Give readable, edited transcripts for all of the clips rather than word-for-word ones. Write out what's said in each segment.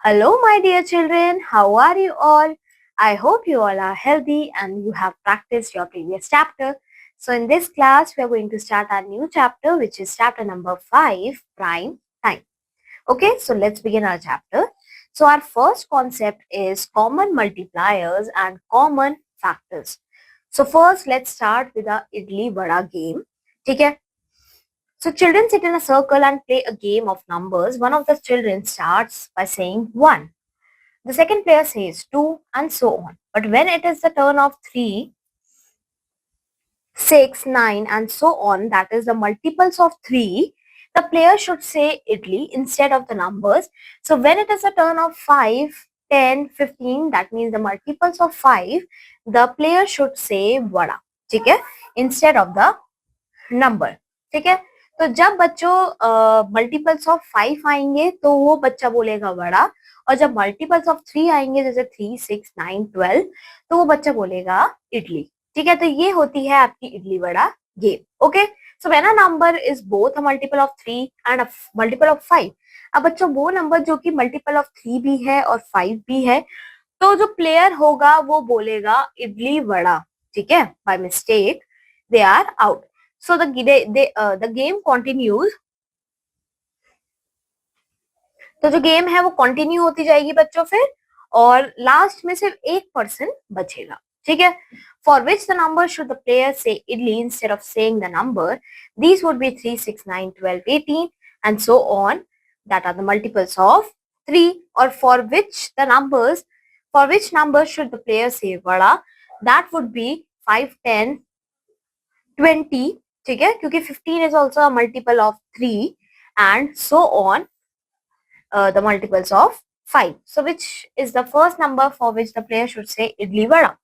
Hello, my dear children. How are you all? I hope you all are healthy and you have practiced your previous chapter. So, in this class, we are going to start our new chapter, which is chapter number 5, Prime Time. Okay, so let's begin our chapter. So, our first concept is common multipliers and common factors. So, first, let's start with the Idli Vada game. Okay. So children sit in a circle and play a game of numbers. One of the children starts by saying 1. The second player says 2 and so on. But when it is the turn of 3, 6, 9 and so on, that is the multiples of 3, the player should say idli instead of the numbers. So when it is the turn of 5, 10, 15, that means the multiples of 5, the player should say vada. ठीक है, instead of the number. ठीक है, तो जब बच्चों multiples of 5 आएंगे तो वो बच्चा बोलेगा वड़ा, और जब मल्टीपल्स ऑफ 3 आएंगे जैसे 3, 6, 9, 12, तो वो बच्चा बोलेगा इडली. ठीक है, तो ये होती है आपकी idli vada game. Okay, so when a number is both a multiple of 3 and a multiple of 5. अब बच्चों वो नंबर जो कि मल्टीपल ऑफ 3 भी है और 5 भी है, तो जो प्लेयर होगा वो बोलेगा इडली वड़ा. ठीक है, by mistake they are out. So the game continues. तो जो गेम है वो कंटिन्यू होती जाएगी बच्चों फिर, और लास्ट में सिर्फ एक पर्सन बचेगा. ठीक है, for which the number should the player say ideally instead of saying the number. These would be 3, 6, 9, 12, 18 and so on. That are the multiples of 3. Or for which number should the player say vada. That would be 5, 10, 20. ठीक है, क्योंकि 15 is also a multiple of 3 and so on, the multiples of 5. So which is the first number for which the player should say idli vada?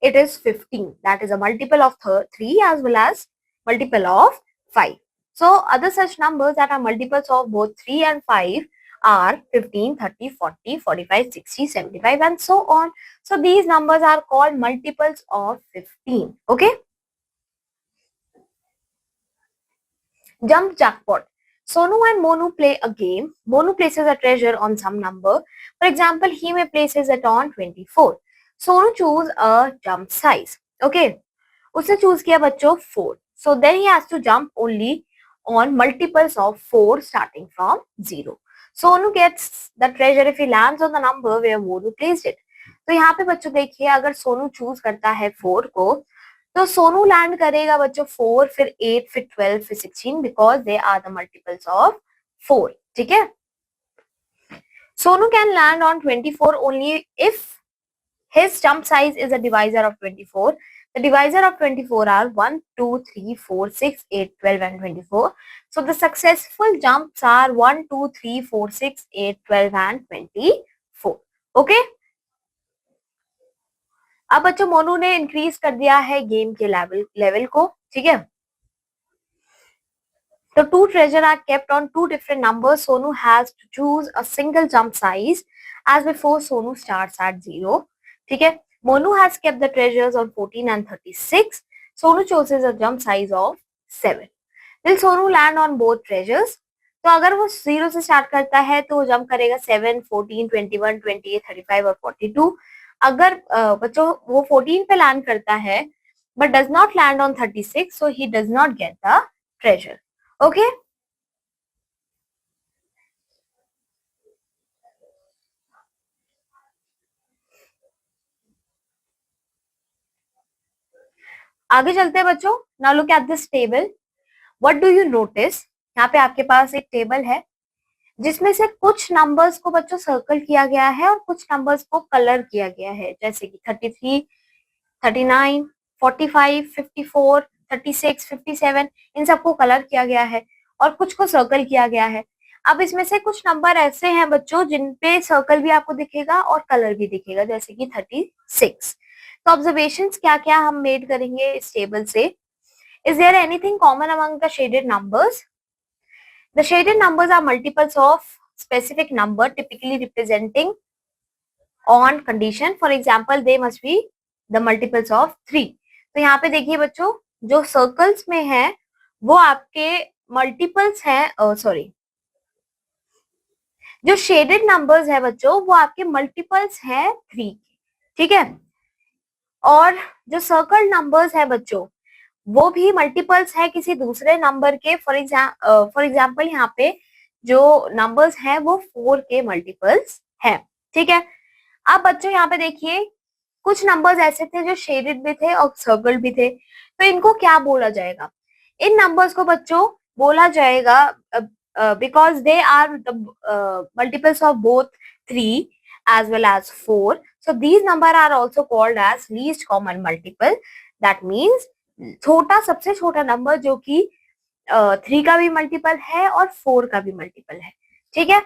It is 15. That is a multiple of 3 as well as multiple of 5. So other such numbers that are multiples of both 3 and 5 are 15, 30, 40, 45, 60, 75 and so on. So these numbers are called multiples of 15. Okay. Jump jackpot. Sonu and Monu play a game. Monu places a treasure on some number. For example, he may places it on 24. Sonu choose a jump size. Okay. उसने choose किया बच्चों 4. So then he has to jump only on multiples of 4 starting from 0. Sonu gets the treasure if he lands on the number where Monu placed it. तो यहाँ पे बच्चों देखिए, अगर Sonu choose करता है 4 को, तो सोनू लैंड करेगा बच्चों 4, फिर 8, फिर 12, फिर 16, because they are the multiples of 4. ठीक है, Sonu can land on 24 only if his jump size is a divisor of 24. The divisor of 24 are 1, 2, 3, 4, 6, 8, 12 and 24. So the successful jumps are 1, 2, 3, 4, 6, 8, 12 and 24. Okay. अब बच्चों मोनू ने इंक्रीज कर दिया है game के level को. ठीक है, तो 2 treasure are kept on 2 different numbers. Sonu has to choose a single jump size as before. Sonu starts at 0. ठीक है, Monu has kept the treasures on 14 and 36. Sonu chooses a jump size of 7. Will Sonu land on both treasures? तो अगर वो 0 से start करता है तो वो जंप करेगा 7, 14, 21, 28, 35 और 42. अगर बच्चों वो 14 पे लैंड करता है but does not land on 36, so he does not get the treasure. Okay. आगे चलते हैं बच्चों. Now look at this table. What do you notice? यहाँ पे आपके पास एक टेबल है जिसमें से कुछ नंबर्स को बच्चों सर्कल किया गया है और कुछ नंबर्स को कलर किया गया है, जैसे कि 33, 39, 45, 54, 36, 57, इन सबको कलर किया गया है और कुछ को सर्कल किया गया है. अब इसमें से कुछ नंबर ऐसे हैं बच्चों जिन पे सर्कल भी आपको दिखेगा और कलर भी दिखेगा, जैसे कि 36. तो ऑब्जर्वेशंस क्या क्या हम मेड करेंगे इस टेबल से. Is there anything common among the shaded numbers? The shaded numbers are multiples of specific number typically representing on condition. For example they must be the multiples of 3. तो यहाँ पे देखिए बच्चों, जो सर्कल्स में है वो आपके मल्टीपल्स हैं, सॉरी, जो शेडेड नंबर्स है बच्चों वो आपके मल्टीपल्स हैं 3 के, ठीक है। और जो सर्कल नंबर्स है बच्चों वो भी मल्टीपल्स है किसी दूसरे नंबर के। फॉर एग्जाम्पल यहाँ पे जो नंबर्स हैं वो 4 के मल्टीपल्स है, ठीक है। अब बच्चों यहाँ पे देखिए कुछ नंबर्स ऐसे थे जो शेडेड भी थे और सर्कल भी थे, तो इनको क्या बोला जाएगा? इन नंबर्स को बच्चों बोला जाएगा because they are the multiples of both 3 as well as 4, so these number are also called as least common multiple. That means सबसे छोटा नंबर जो कि 3 का भी मल्टीपल है और 4 का भी मल्टीपल है, ठीक है।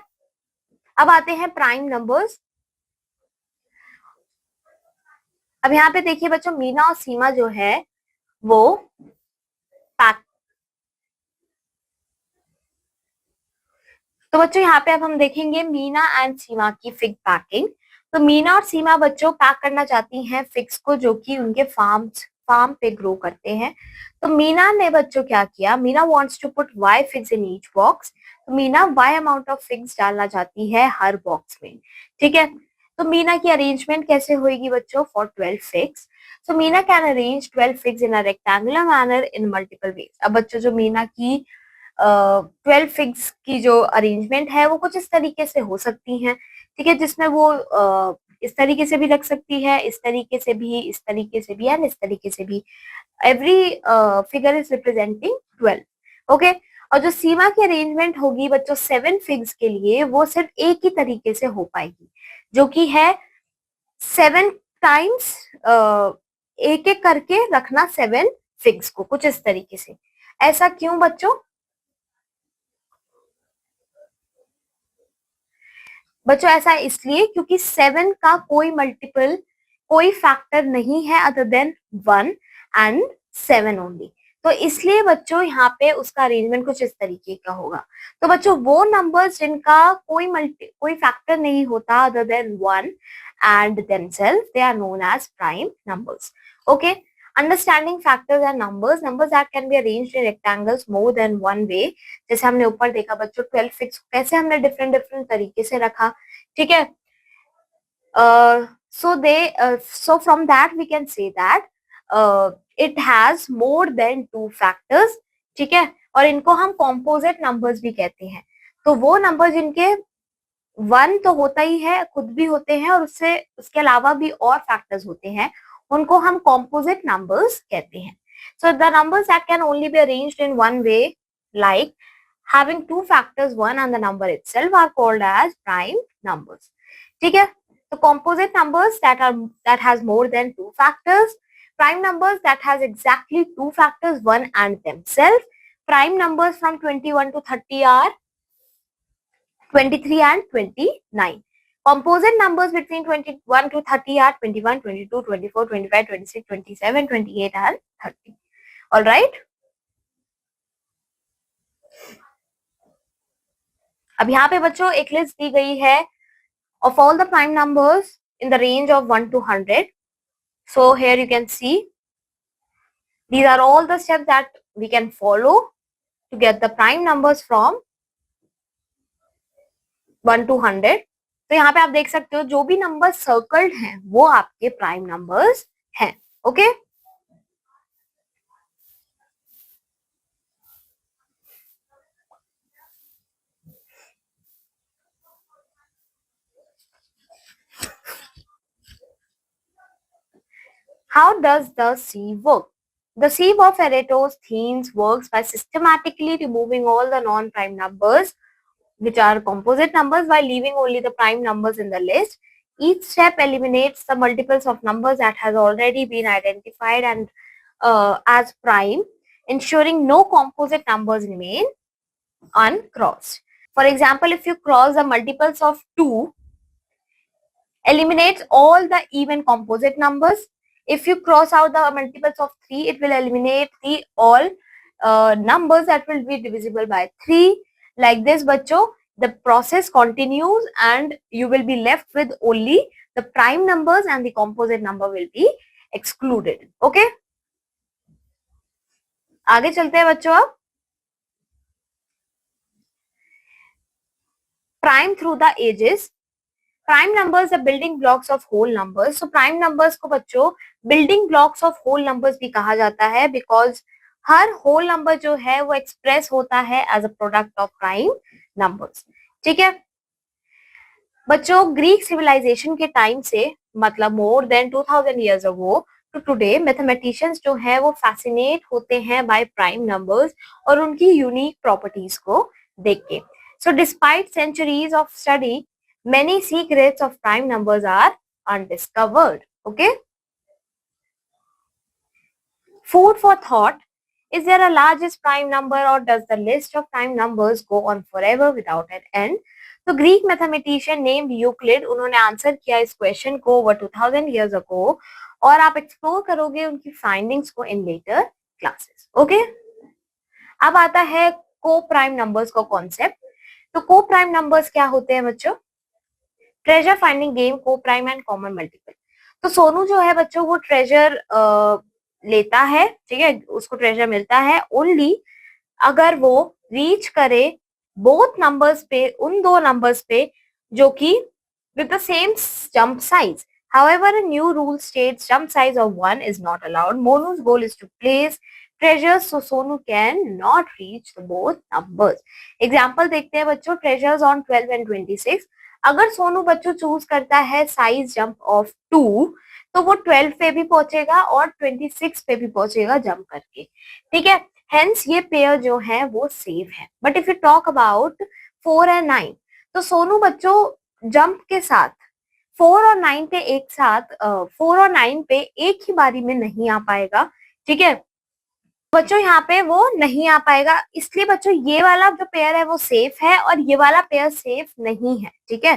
अब आते हैं प्राइम नंबर्स। अब यहाँ पे देखिए बच्चों मीना और सीमा जो है वो पैक, तो बच्चों यहाँ पे अब हम देखेंगे मीना एंड सीमा की फिग पैकिंग। तो मीना और सीमा बच्चों पैक करना चाहती हैं फिग्स को जो कि उनके फार्म पे ग्रो करते हैं। तो मीना ने बच्चों क्या किया, Meena wants to put Y figs in each box. तो Meena Y amount of figs डालना चाहती है हर बॉक्स में, ठीक है। तो मीना की अरेंजमेंट कैसे होगी बच्चों? For 12 figs, so Meena can arrange 12 figs in a rectangular manner in multiple ways. अब बच्चों जो मीना की 12 फिग्स की जो अरेंजमेंट है वो कुछ इस तरीके से हो सकती हैं, ठीक है, जिसमें वो इस तरीके से भी रख सकती है, इस तरीके से भी, इस तरीके से भी एंड इस तरीके से भी। Every figure is representing 12, okay. और जो सीमा की अरेंजमेंट होगी बच्चों 7 फिग्स के लिए वो सिर्फ एक ही तरीके से हो पाएगी, जो कि है 7 टाइम्स एक एक करके रखना 7 फिग्स को कुछ इस तरीके से। ऐसा क्यों बच्चों? बच्चों ऐसा इसलिए क्योंकि 7 का कोई मल्टीपल, कोई फैक्टर नहीं है अदर देन 1 एंड 7 ओनली। तो इसलिए बच्चों यहाँ पे उसका अरेंजमेंट कुछ इस तरीके का होगा। तो बच्चों वो नंबर्स जिनका कोई फैक्टर नहीं होता other than 1 and themselves, they are known as prime numbers. Okay, understanding factors and numbers that can be arranged in rectangles more than one way. जैसे हमने ऊपर देखा बच्चों 12 फिक्स कैसे हमने डिफरेंट डिफरेंट तरीके से रखा, ठीक है। So from that we can say that it has more than 2 factors, ठीक है। और इनको हम कॉम्पोजिट नंबर्स भी कहते हैं। तो वो नंबर जिनके 1 तो होता ही है, खुद भी होते हैं और उससे उसके अलावा भी और फैक्टर्स होते हैं, उनको हम कॉम्पोजिट नंबर्स कहते हैं। So the numbers that can only be arranged in one way, like having 2 factors 1 and the number itself, are called as prime numbers, ठीक है। तो composite numbers that has more than 2 factors, prime numbers that has exactly 2 factors 1 and themselves, prime numbers from 21 to 30 are 23 and 29. Composite numbers between 21 to 30 are 21, 22, 24, 25, 26, 27, 28 and 30. All right. अब यहाँ पे बच्चों एक list दी गई है of all the prime numbers in the range of 1 to 100. So here you can see these are all the steps that we can follow to get the prime numbers from 1 to 100. तो यहाँ पे आप देख सकते हो जो भी number circled हैं वो आपके प्राइम नंबर्स हैं, okay. How does the sieve work? The sieve of Pareto's themes works by systematically removing all the non-prime numbers, which are composite numbers, while leaving only the prime numbers in the list. Each step eliminates the multiples of numbers that has already been identified and as prime, ensuring no composite numbers remain uncrossed. For example, if you cross the multiples of 2, eliminates all the even composite numbers. If you cross out the multiples of 3, it will eliminate the all numbers that will be divisible by 3. Like this, बच्चों, the process continues and you will be left with only the prime numbers and the composite number will be excluded. Okay? आगे चलते हैं बच्चों अब। prime through the ages. Prime numbers are building blocks of whole numbers. So prime numbers को बच्चों building blocks of whole numbers भी कहा जाता है, because हर whole number जो है वो express होता है as a product of prime numbers. ठीक है बच्चों, ग्रीक सिविलाइजेशन के टाइम से मतलब more than 2000 years ago to today, mathematicians जो है वो फैसिनेट होते हैं बाय प्राइम नंबर्स और उनकी यूनिक प्रॉपर्टीज को देख के. So despite centuries of study, many secrets of prime numbers are undiscovered. Okay. Food for thought. Is there a largest prime number, or does the list of prime numbers go on forever without an end? तो Greek mathematician named Euclid, उन्होंने answer किया इस question को over 2000 years ago, और आप explore करोगे उनकी findings को इन लेटर क्लासेस. ओके. अब आता है को प्राइम नंबर्स का कॉन्सेप्ट. तो को प्राइम नंबर्स क्या होते हैं बच्चों? ट्रेजर फाइंडिंग गेम, को प्राइम एंड कॉमन मल्टीपल. तो सोनू जो है बच्चों वो ट्रेजर लेता है, ठीक है, उसको ट्रेजर मिलता है ओनली अगर वो रीच करे बोथ नंबर्स पे, उन दो नंबर्स पे जो कि with the same jump size. However, a new rule states jump size of 1 is not allowed. Monu's goal is to place treasures so Sonu can not reach the both numbers. Example देखते हैं बच्चों, treasures on 12 and 26. अगर सोनू बच्चों choose करता है size jump of 2, तो वो 12 पे भी पहुंचेगा और 26 पे भी पहुंचेगा जंप करके. ठीक है, हेंस ये पेयर जो है वो सेफ है. But if you talk about 4 and 9, तो सोनू बच्चों जंप के साथ 4 और 9 पे एक साथ 4 और 9 पे एक ही बारी में नहीं आ पाएगा. ठीक है बच्चों, यहाँ पे वो नहीं आ पाएगा, इसलिए बच्चों ये वाला जो पेयर है वो सेफ है और ये वाला पेयर सेफ नहीं है. ठीक है,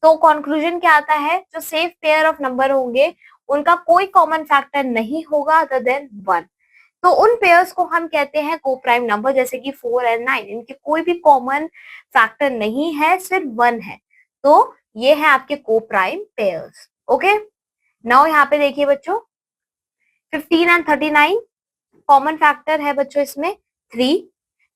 तो कंक्लूजन क्या आता है, जो सेफ पेयर ऑफ नंबर होंगे उनका कोई कॉमन फैक्टर नहीं होगा अदर देन 1. तो उन पेयर्स को हम कहते हैं को प्राइम नंबर, जैसे कि 4 एंड 9, इनके कोई भी कॉमन फैक्टर नहीं है, सिर्फ 1 है. तो ये है आपके को प्राइम पेयर्स. ओके, नाउ यहाँ पे देखिए बच्चों 15 एंड 39 कॉमन फैक्टर है बच्चों इसमें 3,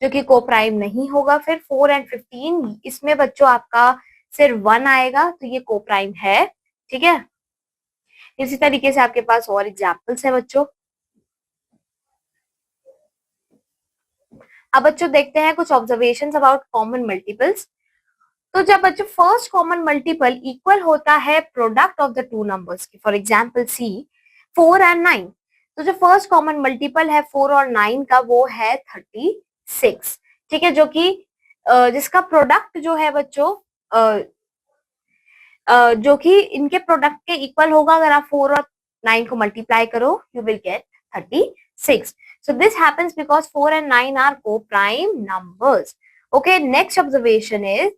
जो कि को प्राइम नहीं होगा. फिर 4 एंड 15 इसमें बच्चों आपका सिर्फ 1 आएगा, तो ये को प्राइम है. ठीक है, इसी तरीके से आपके पास और एग्जाम्पल्स है बच्चों. अब बच्चों देखते हैं कुछ ऑब्जर्वेशंस अबाउट कॉमन मल्टीपल्स. तो जब बच्चों फर्स्ट कॉमन मल्टीपल इक्वल होता है product of the two numbers की, फॉर एग्जांपल सी 4 एंड 9, तो जो फर्स्ट कॉमन मल्टीपल है 4 और 9 का वो है 36. ठीक है, जो कि जिसका प्रोडक्ट जो है बच्चों जो कि इनके प्रोडक्ट के इक्वल होगा. अगर आप 4 और 9 को मल्टीप्लाई करो you will get 36. So this happens because 4 and 9 are co-prime numbers. Okay, next observation is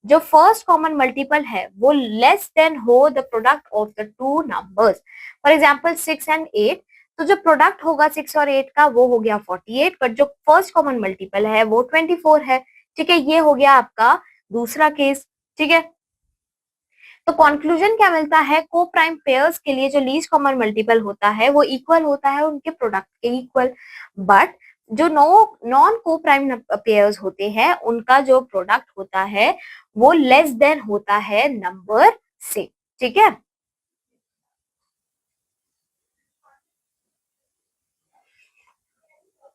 जो फर्स्ट कॉमन मल्टीपल है वो लेस देन हो the product of the two numbers. For example 6 and 8, तो जो प्रोडक्ट होगा 6 और 8 का वो हो गया 48, बट जो फर्स्ट कॉमन मल्टीपल है वो 24 है. ठीक है, ये हो गया आपका दूसरा केस. ठीक है, तो कंक्लूजन क्या मिलता है, को प्राइम पेयर्स के लिए जो लीस्ट कॉमन मल्टीपल होता है वो इक्वल होता है उनके प्रोडक्ट के इक्वल. बट जो नॉन को प्राइम पेयर्स होते हैं उनका जो प्रोडक्ट होता है वो लेस देन होता है नंबर से. ठीक है,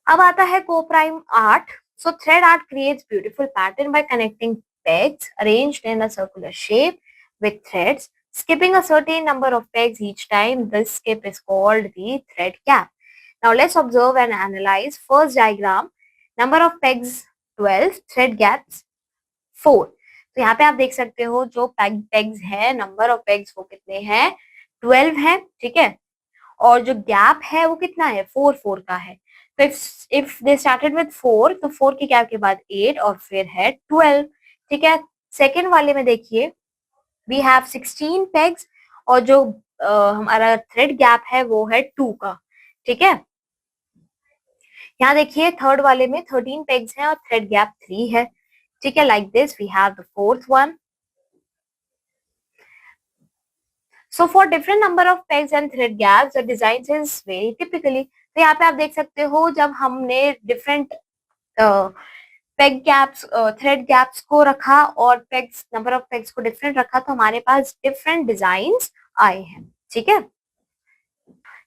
अब आता है को prime art. So thread art creates beautiful pattern bye connecting pegs arranged in a circular shape with threads. Skipping a certain number of pegs each time, this skip is called the thread gap. Now let's observe and analyze. First diagram, number of pegs 12, thread gaps 4. तो यहाँ पे आप देख सकते हो जो pegs है, number of pegs वो कितने हैं, 12 है. ठीक है, और जो गैप है वो कितना है, 4 का है. तो इफ दे स्टार्टेड विद 4, तो 4 के गैप के बाद 8 और फिर है 12. ठीक है, सेकेंड वाले में देखिए वी हैव 16 pegs और जो हमारा थ्रेड गैप है वो है 2 का. ठीक है, यहाँ देखिए थर्ड वाले में 13 pegs हैं और थ्रेड गैप 3 है. ठीक है, like this we have the fourth one. So for different number of pegs and thread gaps, the design is very typically. तो यहाँ पे आप देख सकते हो जब हमने different peg gaps, thread gaps को रखा और पेग्स, नंबर ऑफ पेग्स को डिफरेंट रखा, तो हमारे पास डिफरेंट डिजाइन्स आए हैं. ठीक है.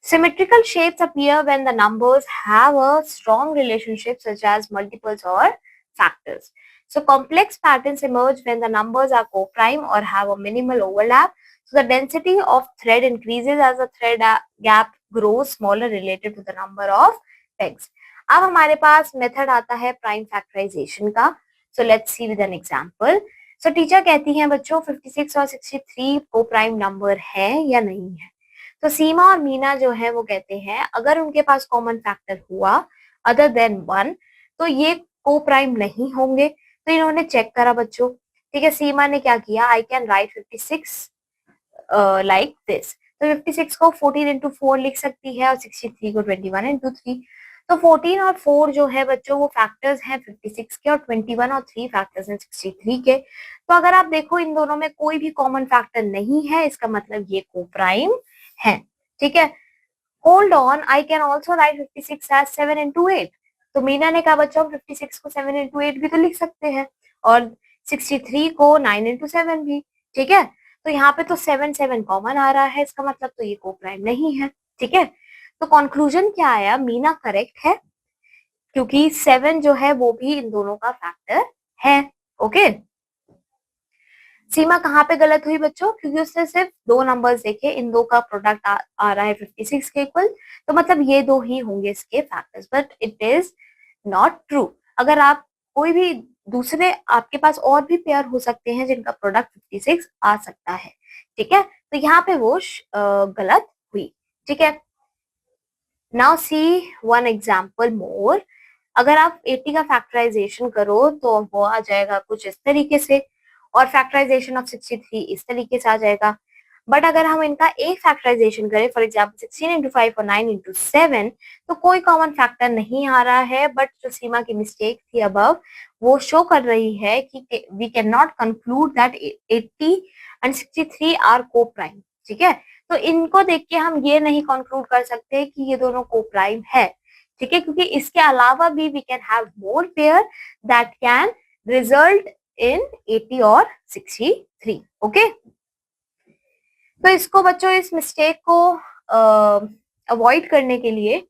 Symmetrical shapes appear when the numbers have a strong relationship such as multiples or factors. So complex patterns emerge when the numbers are co-prime or have a minimal overlap. So the density of thread increases as the thread gap grows smaller related to the number of pegs. अब हमारे पास method आता है prime factorisation का. So let's see with an example. So teacher कहती हैं बच्चों 56 और 63 को प्राइम नंबर है या नहीं है. तो सीमा और मीना जो है वो कहते हैं अगर उनके पास कॉमन फैक्टर हुआ अदर देन 1 तो ये को प्राइम नहीं होंगे. तो इन्होंने चेक करा बच्चों. ठीक है. सीमा ने क्या किया, I can write 56 like this. तो 56 को 14 इंटू 4 लिख सकती है और 63 को 21 इंटू 3. तो 14 और 4 जो है बच्चों वो फैक्टर्स हैं 56 के और 21 और 3 फैक्टर्स हैं 63 के. तो अगर आप देखो इन दोनों में कोई भी कॉमन फैक्टर नहीं है, इसका मतलब ये को प्राइम है. ठीक है. Hold on, I can also write 56 as 7 into 8. तो मीना ने कहा बच्चों 56 को 7 इंटू 8 भी तो लिख सकते हैं और 63 को 9 इंटू 7 भी. ठीक है. तो यहाँ पे तो 7 7 कॉमन आ रहा है, इसका मतलब तो ये को प्राइम नहीं है. ठीक है. तो कंक्लूजन क्या आया, मीना करेक्ट है क्योंकि 7 जो है वो भी इन दोनों का फैक्टर है. ओके. सीमा कहाँ पे गलत हुई बच्चों, क्योंकि उसने सिर्फ दो नंबर्स देखे, इन दो का प्रोडक्ट आ रहा है 56 के इक्वल, तो मतलब ये दो ही होंगे इसके factors. But it is not true. अगर आप कोई भी दूसरे, आपके पास और भी पेयर हो सकते हैं जिनका प्रोडक्ट 56 आ सकता है. ठीक है. तो यहाँ पे वो गलत हुई. ठीक है. नाउ सी वन एग्जाम्पल मोर. अगर आप 80 का फैक्टराइजेशन करो तो वो आ जाएगा कुछ इस तरीके से और फैक्टराइजेशन ऑफ 63 इस तरीके से आ जाएगा. बट अगर हम इनका एक फैक्टराइजेशन करें, फॉर एग्जाम्पल 16 इंटू 5 और 9 इंटू 7, तो कोई कॉमन फैक्टर नहीं आ रहा है. बट जो सीमा की मिस्टेक थी अबव वो शो कर रही है कि we can not conclude that 80 and 63 are co prime. ठीक है. तो इनको देख के हम ये नहीं कंक्लूड कर सकते कि ये दोनों को प्राइम है. ठीक है. क्योंकि इसके अलावा भी we can have more pair that can result in 80 और 63. ओके. तो इसको बच्चों, इस मिस्टेक को अवॉइड करने के लिए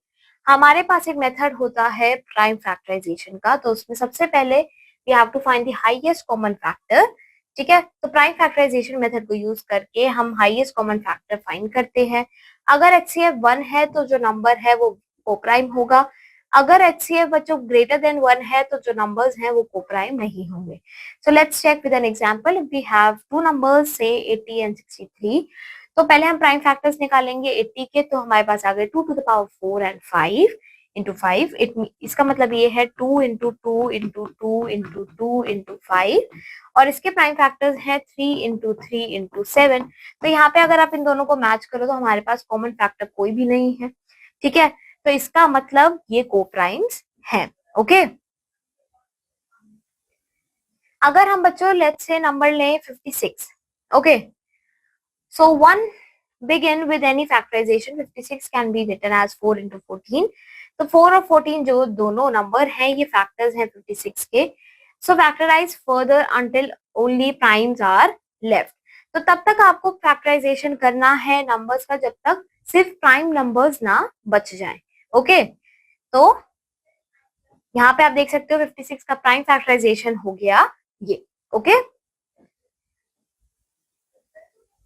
हमारे पास एक मेथड होता है प्राइम फैक्टराइजेशन का. तो उसमें सबसे पहले we have to find the highest common factor. ठीक है. तो प्राइम फैक्टराइजेशन मेथड को यूज करके हम हाईएस्ट कॉमन फैक्टर फाइंड करते हैं. अगर HCF 1 है तो जो नंबर है वो को प्राइम होगा. अगर HCF बच्चों ग्रेटर देन 1 है तो जो नंबर्स हैं वो को प्राइम नहीं होंगे. So let's check with an example. We have two numbers say 80 and 63. तो पहले हम प्राइम फैक्टर्स निकालेंगे 80 के. तो हमारे पास आ गए 2 to the power 4 and 5 into 5. इसका मतलब ये है 2 इंटू 2 इंटू 2 इंटू 2 इंटू 5. और इसके प्राइम फैक्टर्स हैं 3 इंटू 3 इंटू 7. तो यहाँ पे अगर आप इन दोनों को मैच करो तो हमारे पास कॉमन फैक्टर कोई भी नहीं है. ठीक है. तो इसका मतलब ये को प्राइम्स हैं. ओके. अगर हम बच्चों लेट्स से नंबर लें 56. Okay. So one begin with any factorization. 56 can be written as 4 into 14. तो 4 और 14 जो दोनों नंबर हैं ये फैक्टर्स हैं 56 के. So factorize further until only primes are left. तो तब तक आपको फैक्टराइजेशन करना है नंबर्स का जब तक सिर्फ प्राइम नंबर्स ना बच जाएं. ओके. तो यहाँ पे आप देख सकते हो 56 का प्राइम फैक्टराइजेशन हो गया ये. ओके.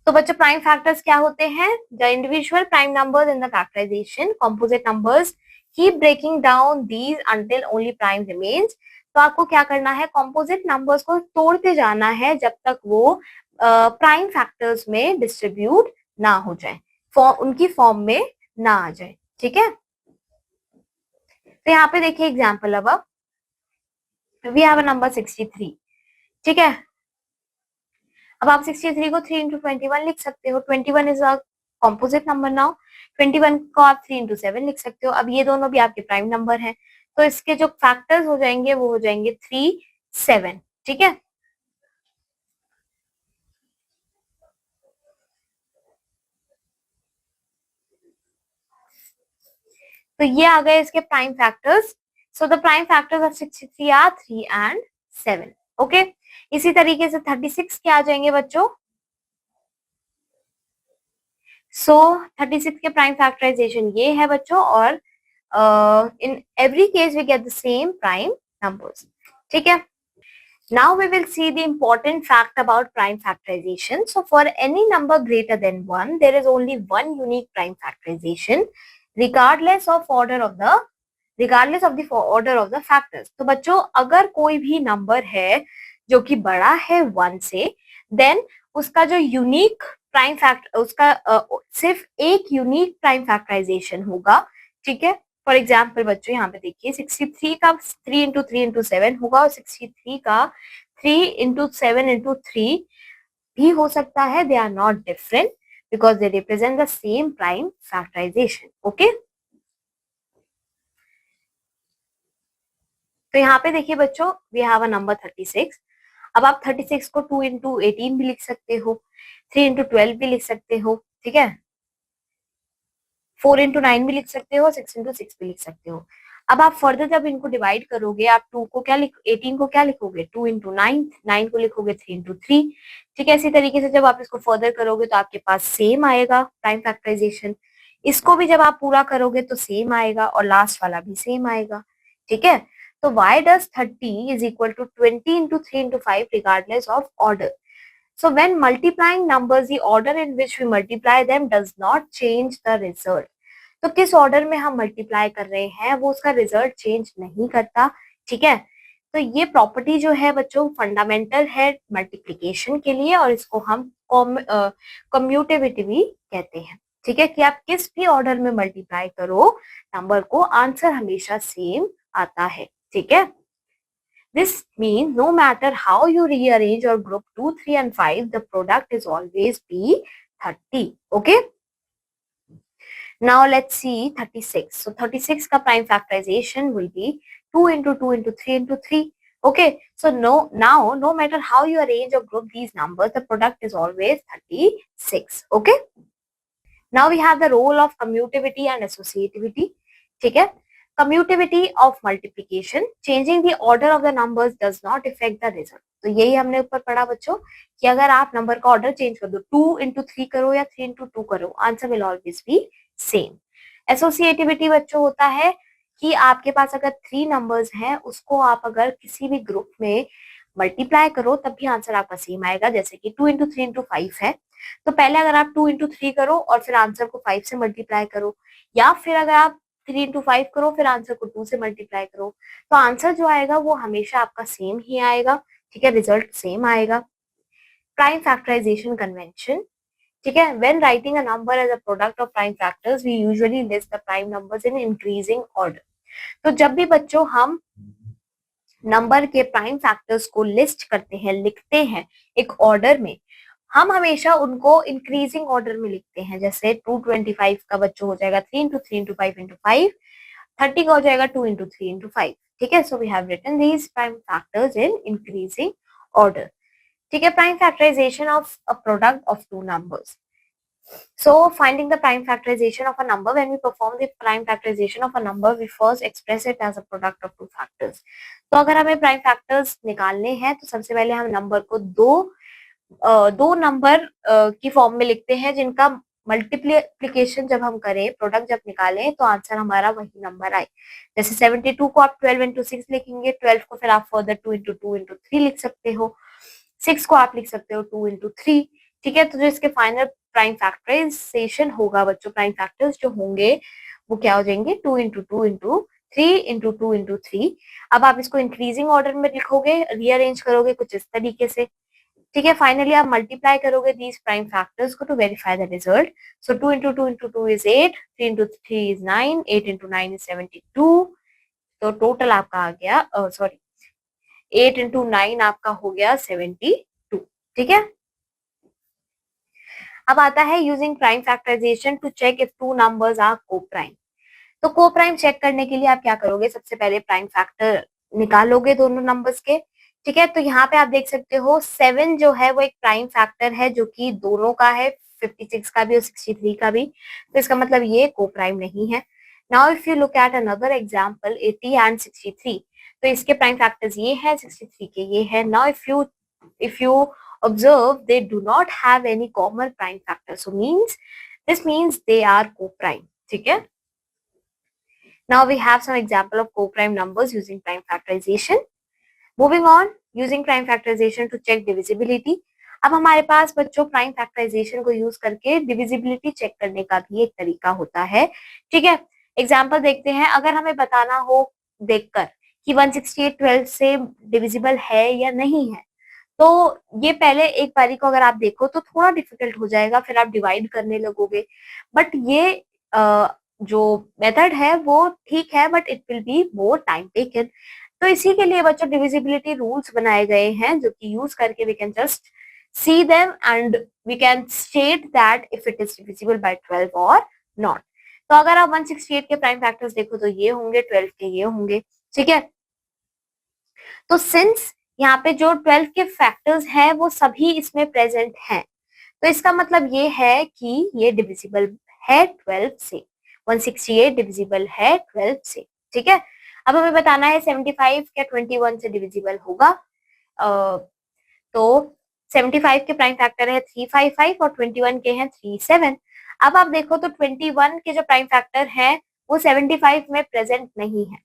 तो बच्चों प्राइम फैक्टर्स क्या होते हैं, the individual prime numbers in the factorization composite numbers keep breaking down these until only prime remains. तो आपको क्या करना है, कंपोजिट नंबर्स को तोड़ते जाना है जब तक वो प्राइम फैक्टर्स में डिस्ट्रीब्यूट ना हो जाए, उनकी फॉर्म में ना आ जाए. ठीक है. तो यहाँ पे देखिए एग्जाम्पल. अब वी हैव अ नंबर 63. ठीक है. अब आप 63 को 3 इंटू 21 लिख सकते हो. 21 is a composite number. Now 21 को आप 3 इंटू 7 लिख सकते हो. अब ये दोनों भी आपके प्राइम नंबर हैं तो इसके जो फैक्टर्स हो जाएंगे वो हो जाएंगे 3 7. ठीक है. तो ये आ गए इसके prime factors So the prime factors of 63 are 3 and 7. Okay. इसी तरीके से 36 के आ जाएंगे बच्चों. So 36 के प्राइम फैक्टराइजेशन ये है बच्चों, और in every case we get the same prime numbers. ठीक है. Now we will see the important fact about prime factorization. So for any number greater than 1, there is only one unique prime factorization regardless of the order of the factors. तो बच्चों अगर कोई भी number है जो कि बड़ा है 1 से, देन उसका जो यूनिक प्राइम फैक्टर, उसका सिर्फ एक यूनिक प्राइम फैक्टराइजेशन होगा. ठीक है. फॉर एग्जाम्पल बच्चों यहाँ पे देखिए 63 का 3 इंटू 3 इंटू 7 होगा, और 63 का 3 इंटू 7 इंटू 3 भी हो सकता है. They are not different because they represent the same prime factorization. Okay. तो यहाँ पे देखिए बच्चों वी हैव अ नंबर 36. अब आप 36 को 2 इंटू 18 भी लिख सकते हो, 3 इंटू 12 भी लिख सकते हो. ठीक है. 4 इंटू 9 भी लिख सकते हो, 6 इंटू 6 भी लिख सकते हो. अब आप फर्दर जब इनको डिवाइड करोगे, आप 2 को क्या 18 को क्या लिखोगे, 2 इंटू 9, 9 को लिखोगे 3 इंटू 3. ठीक है. इसी तरीके से जब आप इसको फर्दर करोगे तो आपके पास सेम आएगा प्राइम फैक्टराइजेशन. इसको भी जब आप पूरा करोगे तो सेम आएगा, और लास्ट वाला भी सेम आएगा. ठीक है. तो y does 30 is equal to 20 into 3 into 5 regardless of order. So when multiplying numbers, the order in which we multiply them does not change the result. तो किस ऑर्डर में हम मल्टीप्लाई कर रहे हैं वो उसका रिजल्ट चेंज नहीं करता. ठीक है. तो ये प्रॉपर्टी जो है बच्चों फंडामेंटल है मल्टीप्लिकेशन के लिए, और इसको हम कम्यूटेटिविटी भी कहते हैं. ठीक है. कि आप किस भी ऑर्डर में मल्टीप्लाई करो नंबर को, आंसर हमेशा सेम आता है. ठीक है. This means no matter how you rearrange or group 2, 3 and 5, the product is always be 30. Okay. Now let's see 36. So 36 का prime factorization will be 2 into 2 into 3 into 3. Okay. So no matter how you arrange or group these numbers, the product is always 36. Okay. Now we have the role of commutativity and associativity. ठीक है. Commutativity of multiplication, changing the order of the numbers does not affect the result. तो यही हमने ऊपर पढ़ा बच्चों कि अगर आप नंबर का ऑर्डर चेंज कर दो, 2 इंटू 3 करो या 3 इंटू 2 करो, answer will always be same. Associativity बच्चों होता है कि आपके पास अगर 3 नंबर्स हैं, उसको आप अगर किसी भी ग्रुप में मल्टीप्लाई करो तब भी आंसर आपका सेम आएगा. जैसे कि 2 इंटू 3 इंटू 5 है, तो पहले अगर आप 2 इंटू 3 करो और फिर आंसर को 5 से मल्टीप्लाई करो, या फिर अगर आप 3 इंटू 5 करो फिर आंसर को 2 से मल्टीप्लाई करो, तो आंसर जो आएगा वो हमेशा आपका सेम ही आएगा. ठीक है. रिजल्ट सेम आएगा. Prime factorization convention. ठीक है. When writing a number as a product of prime factors we usually list the prime numbers in increasing order. तो जब भी बच्चों हम नंबर के प्राइम फैक्टर्स को लिस्ट करते हैं, लिखते हैं एक ऑर्डर में, हम हमेशा उनको इंक्रीजिंग ऑर्डर में लिखते हैं. जैसे 225 का बच्चों हो जाएगा 3 इंटू 3 इंटू 5 इंटू 5, 30 का हो जाएगा 2 इंटू 3 इंटू 5. ठीक है. So we have written these prime factors in increasing order. ठीक है. Prime factorization of a product of two numbers. So finding the prime factorization of a number, when we perform the prime factorization of a number, we first express it as a product of two factors. तो अगर हमें prime factors निकालने हैं तो सबसे पहले हम number को दो नंबर की फॉर्म में लिखते हैं जिनका मल्टीप्लिकेशन जब हम करें, प्रोडक्ट जब निकालें तो आंसर हमारा वही नंबर आए. जैसे 72 को आप 12 इंटू 6 लिखेंगे, 12 को फिर आप फर्दर 2 इंटू 2 इंटू 3 लिख सकते हो, 6 को आप लिख सकते हो 2 इंटू 3. ठीक है. तो जो इसके फाइनल प्राइम फैक्टराइजेशन होगा बच्चों, प्राइम फैक्टर्स जो होंगे वो क्या हो जाएंगे, 2 इंटू 2 इंटू 3 इंटू 2 इंटू 3. अब आप इसको इंक्रीजिंग ऑर्डर में लिखोगे, रीअरेंज करोगे कुछ इस तरीके से. ठीक है. फाइनली आप मल्टीप्लाई करोगे दीज प्राइम फैक्टर्स को to verify the result. So 2 into 2 into 2 is 8, 3 into 3 is 9, 8 into 9 is 72. तो टोटल आपका आ गया 8 इंटू 9 आपका हो गया 72. ठीक है. अब आता है using prime factorization to check if two numbers are coprime. तो को-प्राइम चेक करने के लिए आप क्या करोगे, सबसे पहले प्राइम फैक्टर निकालोगे दोनों नंबर्स के. ठीक है. तो यहाँ पे आप देख सकते हो 7 जो है वो एक प्राइम फैक्टर है जो कि दोनों का है, 56 का भी और 63 का भी. तो इसका मतलब ये को-प्राइम नहीं है. Now if you look at another example 80 and 63, तो इसके प्राइम फैक्टर्स ये हैं, 63 के ये है. Now if you observe, they do not have any common prime factor, so this means they are co-prime. ठीक है. Now we have some example of co-prime numbers using prime factorization. Moving on, using prime factorization to check divisibility. अब हमारे पास बच्चों prime factorisation को use करके divisibility check करने का भी एक तरीका होता है. ठीक है. एग्जाम्पल देखते हैं. अगर हमें बताना हो देखकर कि 168 12 से डिविजिबल है या नहीं है, तो ये पहले एक बारी को अगर आप देखो तो थोड़ा डिफिकल्ट हो जाएगा, फिर आप डिवाइड करने लगोगे. बट ये जो मेथड है वो ठीक है, but it will be more time taken. तो इसी के लिए बच्चों डिविजिबिलिटी रूल्स बनाए गए हैं, जो कि यूज करके we can just see them and we can state that if it is divisible by 12 और नॉट. तो अगर आप 168 के प्राइम फैक्टर्स देखो तो ये होंगे, 12 के ये होंगे. ठीक है. तो सिंस यहाँ पे जो 12 के फैक्टर्स हैं वो सभी इसमें प्रेजेंट हैं, तो इसका मतलब ये है कि ये डिविजिबल है 12 से. 168 डिविजिबल है 12 से. ठीक है. अब हमें बताना है 75 क्या 21 से डिविजिबल होगा. तो 75 के प्राइम फैक्टर है 355 और 21 के हैं 37. अब आप देखो तो 21 के जो प्राइम फैक्टर है वो 75 में प्रेजेंट नहीं है.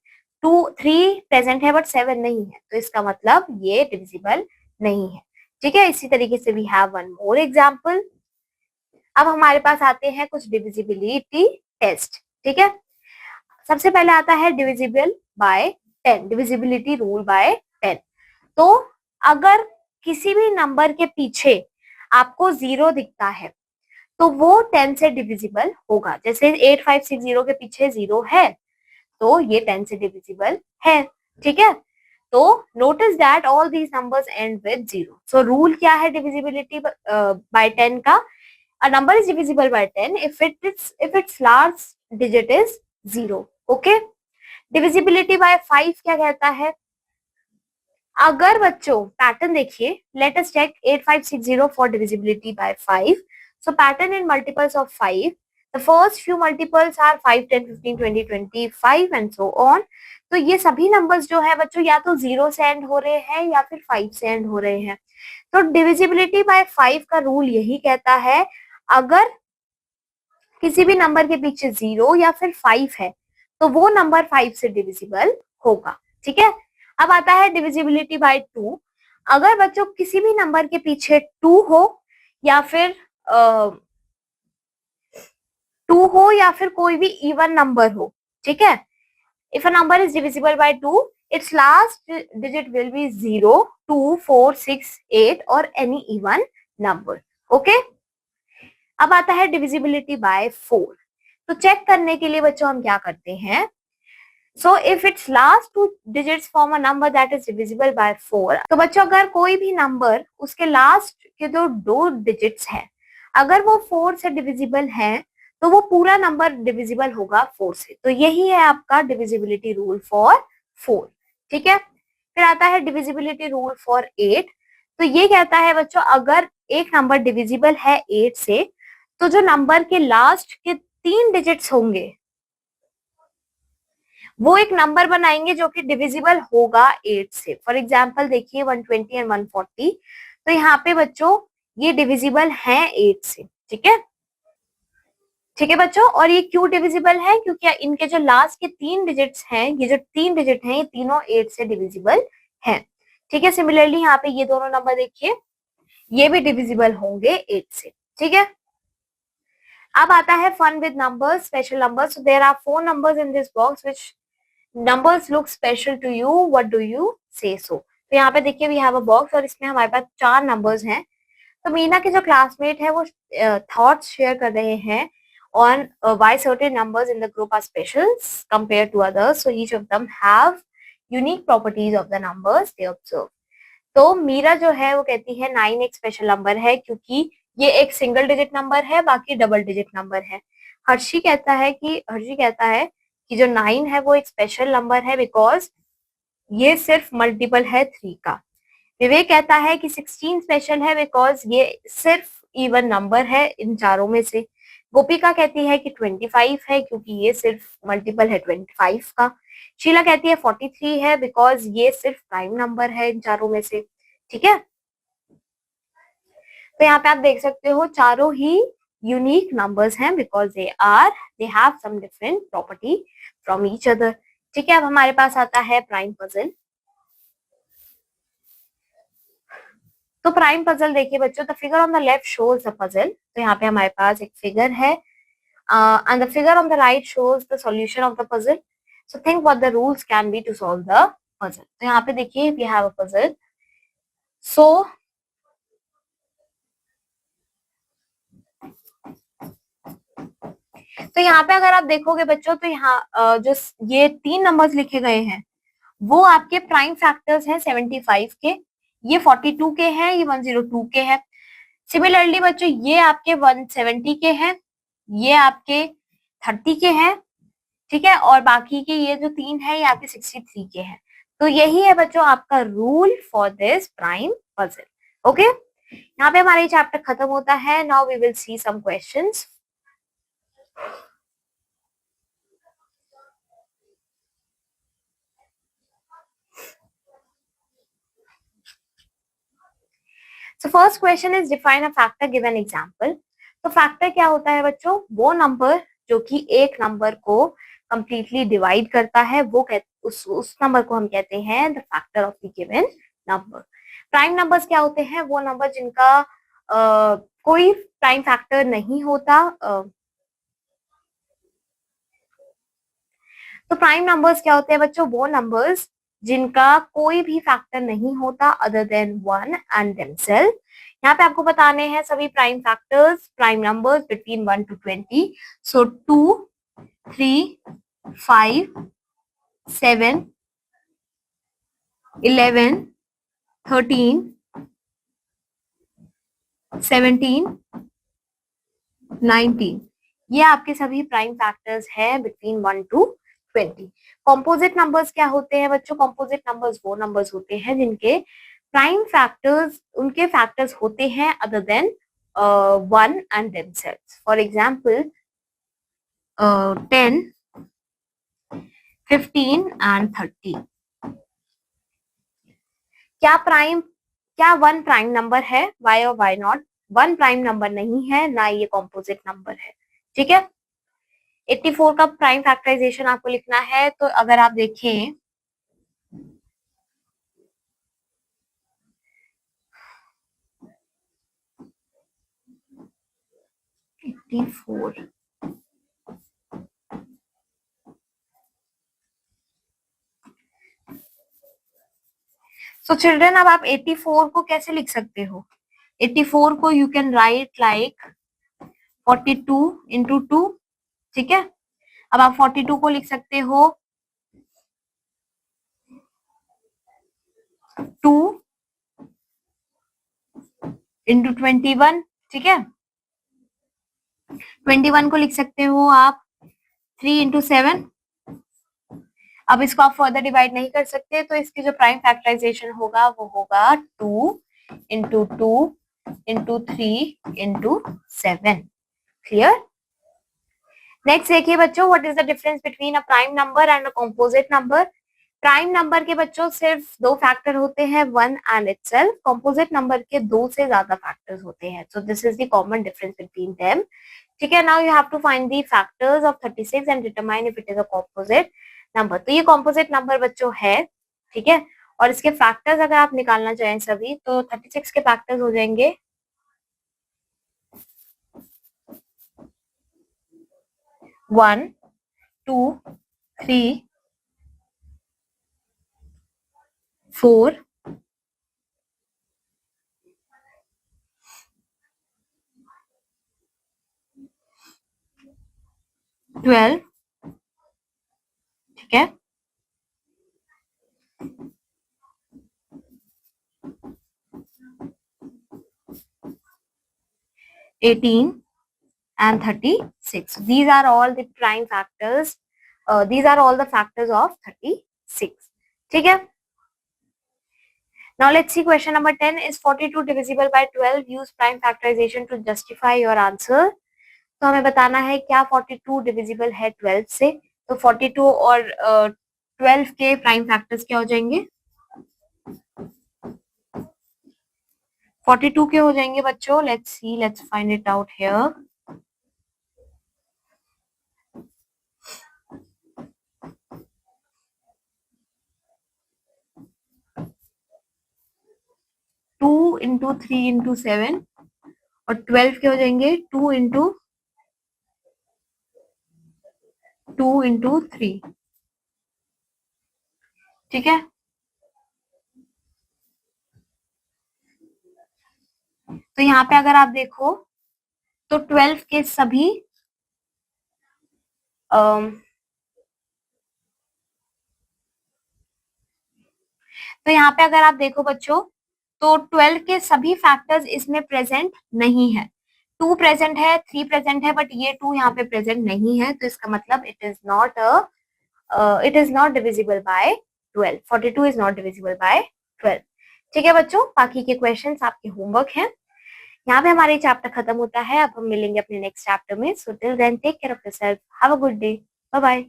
3 प्रेजेंट है बट 7 नहीं है, तो इसका मतलब ये डिविजिबल नहीं है. ठीक है. इसी तरीके से we have one more example. अब हमारे पास आते हैं कुछ डिविजिबिलिटी टेस्ट. ठीक है. सबसे पहले आता है divisible by 10, divisibility rule by 10. तो अगर किसी भी नंबर के पीछे आपको 0 दिखता है तो वो 10 से डिविजिबल होगा. जैसे 8560 के पीछे 0 है तो ये 10 से डिविजिबल है. ठीक है. तो notice that all these numbers and with 0. So rule क्या है डिविजिबिलिटी बाय 10 का? A number is divisible by 10 if its last digit is 0. Okay. Divisibility by 5 क्या कहता है? अगर बच्चों पैटर्न देखिए, let us check 8560 for divisibility by 5. So pattern in multiples of 5. The first few multiples are 5, 10, 15, 20, 25 and so on. तो ये सभी numbers जो है बच्चों या तो 0 से एंड हो रहे हैं या फिर 5 से एंड हो रहे हैं. तो डिविजिबिलिटी बाय 5 का रूल यही कहता है, अगर किसी भी नंबर के पीछे 0 या फिर 5 है तो वो नंबर 5 से डिविजिबल होगा. ठीक है. अब आता है डिविजिबिलिटी बाय 2. अगर बच्चों किसी भी नंबर के पीछे 2 हो या फिर 2 हो या फिर कोई भी इवन नंबर हो. ठीक है. If a number is divisible bye 2, its last digit will be 0, 2, 4, 6, 8 or any even number. Okay. अब आता है डिविजिबिलिटी बाय 4. तो चेक करने के लिए बच्चों हम क्या करते हैं? So if it's last 2 digits form a number that is divisible bye 4. तो बच्चों अगर कोई भी नंबर उसके लास्ट के जो 2 डिजिट्स हैं अगर वो 4 से डिविजिबल हैं तो वो पूरा नंबर डिविजिबल होगा 4 से. तो यही है आपका डिविजिबिलिटी रूल फॉर 4. ठीक है. फिर आता है डिविजिबिलिटी रूल फॉर 8. तो ये कहता है बच्चों अगर एक नंबर डिविजिबल है 8 से तो जो नंबर के लास्ट के 3 डिजिट्स होंगे वो एक नंबर बनाएंगे जो कि डिविजिबल होगा 8 से. फॉर एग्जाम्पल देखिए 120 एंड 140. तो यहाँ पे बच्चों ये डिविजिबल हैं 8 से. ठीक है. ठीक है बच्चों. और ये क्यों डिविजिबल है? क्योंकि इनके जो लास्ट के 3 डिजिट्स हैं, ये जो 3 डिजिट हैं ये तीनों 8 से डिविजिबल हैं. ठीक है. सिमिलरली यहाँ पे ये दोनों नंबर देखिए, ये भी डिविजिबल होंगे 8 से. ठीक है. अब आता है fun with numbers, special numbers. So there are 4 numbers in this box which numbers look special to you. What do you say so? तो यहाँ पे देखिए वी हैव अ बॉक्स और इसमें हमारे पास 4 नंबर्स हैं. तो मीना के जो क्लासमेट है वो थॉट्स शेयर कर रहे हैं on why certain numbers in the group are special compared to others. So each of them have unique properties of the numbers they observe. तो मीरा जो है वो कहती है 9 एक स्पेशल नंबर है क्योंकि ये एक सिंगल डिजिट नंबर है, बाकी डबल डिजिट नंबर है. हर्षी कहता है कि जो 9 है वो एक स्पेशल नंबर है बिकॉज ये सिर्फ मल्टीपल है 3 का. विवेक कहता है कि 16 स्पेशल है बिकॉज ये सिर्फ इवन नंबर है इन चारों में से। गोपिका कहती है कि 25 है क्योंकि ये सिर्फ मल्टीपल है 25 का। शीला कहती है 43 है बिकॉज ये सिर्फ प्राइम नंबर है इन चारों में से। ठीक है, तो यहाँ पे आप देख सकते हो चारों ही यूनिक नंबर्स हैं because they have some different property from each other. ठीक है, अब हमारे पास आता है प्राइम पजल। तो प्राइम पजल देखिए बच्चों, the figure on the left shows the puzzle. तो यहाँ पे हमारे पास एक फिगर है and the figure on the right shows the solution of the puzzle. So think what the rules can be to solve the puzzle. तो यहाँ पे देखिए वी हैव अ पजल। सो तो यहाँ पे अगर आप देखोगे बच्चों तो यहाँ जो ये 3 नंबर्स लिखे गए हैं वो आपके प्राइम फैक्टर्स हैं 75 के, ये 42 के हैं, ये 102 के हैं। सिमिलरली बच्चों ये आपके 170 के हैं, ये आपके 30 के हैं। ठीक है, और बाकी के ये जो 3 है ये आपके 63 के हैं। तो यही है बच्चों आपका rule for this prime puzzle. Okay, यहाँ पे हमारा ये चैप्टर खत्म होता है। Now we will see some questions. So first question is define a factor, give an example. तो फैक्टर क्या होता है बच्चों? वो नंबर जो कि एक नंबर को कंप्लीटली डिवाइड करता है, वो उस नंबर को हम कहते हैं the factor of the given number. Prime numbers क्या होते हैं? वो नंबर जिनका कोई प्राइम फैक्टर नहीं होता। तो प्राइम नंबर्स क्या होते हैं बच्चों? वो नंबर्स जिनका कोई भी फैक्टर नहीं होता अदर देन 1 एंड देमसेल्फ। यहाँ पे आपको बताने हैं सभी prime factors, prime numbers between 1 to 20। सो 2, 3, 5, 7, 11, 13, 17, 19, ये आपके सभी प्राइम फैक्टर्स हैं बिटवीन 1 to 20। कॉम्पोजिट नंबर्स क्या होते हैं बच्चों? कॉम्पोजिट नंबर्स वो नंबर्स होते हैं जिनके प्राइम फैक्टर्स, उनके फैक्टर्स होते हैं other than 1 and themselves. For example 10, 15 and 30। क्या 1 प्राइम नंबर है? वाई और वाई नॉट? 1 प्राइम नंबर नहीं है, ना ये कॉम्पोजिट नंबर है। ठीक है, 84 का प्राइम फैक्टराइजेशन आपको लिखना है। तो अगर आप देखें 84, सो चिल्ड्रन अब आप 84 को कैसे लिख सकते हो? 84 को you can write like 42 into 2। ठीक है, अब आप 42 को लिख सकते हो 2 इंटू 21। ठीक है, 21 को लिख सकते हो आप 3 इंटू 7। अब इसको आप फर्दर डिवाइड नहीं कर सकते, तो इसकी जो प्राइम फैक्टराइजेशन होगा वो होगा 2 into 2 into 3 into 7। Clear? Next देखिए बच्चों, what is the difference between a prime number and a composite number? Prime number के बच्चों सिर्फ 2 फैक्टर होते हैं, 1 एंड इटसेल्फ। कंपोजिट नंबर के 2 से ज्यादा फैक्टर्स होते हैं। So this is the common difference between them. ठीक है, now you have to find the factors of 36 and determine if it is a composite number. तो ये कंपोजिट नंबर बच्चों है। ठीक है, और इसके फैक्टर्स अगर आप निकालना चाहें सभी, तो 36 के फैक्टर्स हो जाएंगे 1, 2, 3, 4, 12। ठीक है, 18 and 36. These are all the prime factors. These are all the factors of 36. ठीक है, Now let's see question number 10. Is 42 divisible by 12? Use prime factorization to justify your answer. तो हमें बताना है क्या 42 डिविजिबल है 12 से. तो 42 और 12 के प्राइम फैक्टर्स क्या हो जाएंगे? 42 के हो जाएंगे बच्चों. Let's see, let's find it out here. Two into 3 into 7 और 12 के हो जाएंगे 2 इंटू 3. ठीक है. तो यहाँ पे अगर आप देखो तो 12 के सभी तो यहाँ पे अगर आप देखो बच्चों तो 12 के सभी फैक्टर्स इसमें प्रेजेंट नहीं है. 2 प्रेजेंट है, 3 प्रेजेंट है, बट ये 2 यहाँ पे प्रेजेंट नहीं है. तो इसका मतलब it is not divisible by 12. 42 is not divisible by 12. ठीक है बच्चों, बाकी के क्वेश्चंस आपके होमवर्क हैं. यहाँ पे हमारे चैप्टर खत्म होता है. अब हम मिलेंगे अपने नेक्स्ट चैप्टर में. So till then take care of yourself. Have a good day. Bye bye.